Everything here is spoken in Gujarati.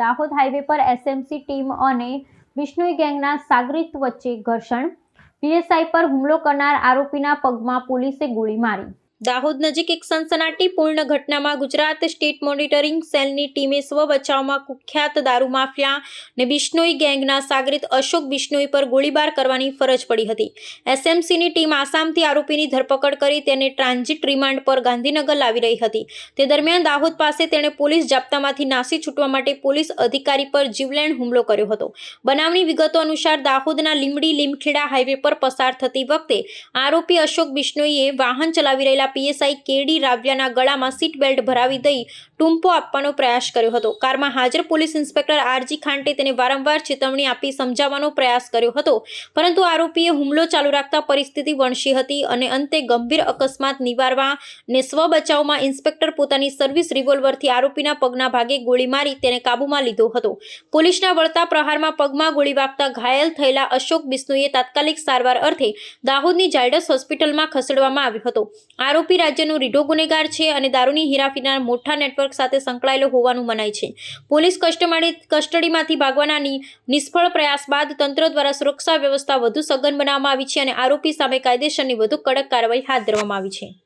દાહોદ હાઈવે પર એસએમસી ટીમ અને બિશ્નોઈ ગેંગના સાગરીત વચ્ચે ઘર્ષણ, પીએસઆઈ પર હુમલો કરનાર આરોપીના પગમાં પોલીસે ગોળી મારી। દાહોદ નજીક એક સનસનાટીપૂર્ણ ઘટનામાં ગુજરાત સ્ટેટ મોનિટરિંગ સેલની ટીમે સ્વ બચાવમાં કુખ્યાત દારૂ માફિયા અને બિશ્નોઈ ગેંગના સાગરીત અશોક બિશ્નોઈ પર ગોળીબાર કરવાની ફરજ પડી હતી। એસએમસીની ટીમ આસામથી આરોપીની ધરપકડ કરી તેને ટ્રાન્ઝિટ રિમાન્ડ પર ગાંધીનગર લાવી રહી હતી। તે દરમિયાન દાહોદ પાસે તેણે પોલીસ જાપ્તામાંથી નાસી છૂટવા માટે પોલીસ અધિકારી પર જીવલેણ હુમલો કર્યો હતો। બનાવની વિગતો અનુસાર દાહોદના લીમડી લીમખેડા હાઈવે પર પસાર થતી વખતે આરોપી અશોક બિશ્નોઈએ વાહન ચલાવી રહેલા પીએસઆઈ કેડી રાવ્યાના ગળામાં સીટ બેલ્ટ ભરાવી દઈ ટૂંપો આપવાનો પ્રયાસ કર્યો હતો। કારમાં હાજર પોલીસ ઇન્સ્પેક્ટર આરજી ખાંટે તેને વારંવાર ચેતવણી આપી સમજાવવાનો પ્રયાસ કર્યો હતો, પરંતુ આરોપીએ હુમલો ચાલુ રાખતા પરિસ્થિતિ વણસી હતી અને અંતે ગંભીર અકસ્માત નિવારવા અને સ્વ બચાવમાં ઇન્સ્પેક્ટર પોતાની સર્વિસ રિવોલ્વરથી આરોપીના પગના ભાગે ગોળી મારી તેને કાબૂમાં લીધો હતો। પોલીસના વળતા પ્રહારમાં પગમાં ગોળી વાગતા ઘાયલ થયેલા અશોક બિશ્નોઈએ તાત્કાલિક સારવાર અર્થે દાહોદની ઝાયડસ હોસ્પિટલમાં ખસેડવામાં આવ્યો હતો। આરોપી રાજ્યનો રીઢો ગુનેગાર છે અને દારૂની હેરાફેરીના મોટા નેટવર્ક સાથે સંકળાયેલો હોવાનું મનાય છે। પોલીસ કસ્ટડીમાંથી ભાગવાના નિષ્ફળ પ્રયાસ બાદ તંત્ર દ્વારા સુરક્ષા વ્યવસ્થા વધુ સઘન બનાવવામાં આવી છે અને આરોપી સામે કાયદેસરની વધુ કડક કાર્યવાહી હાથ ધરવામાં આવી છે।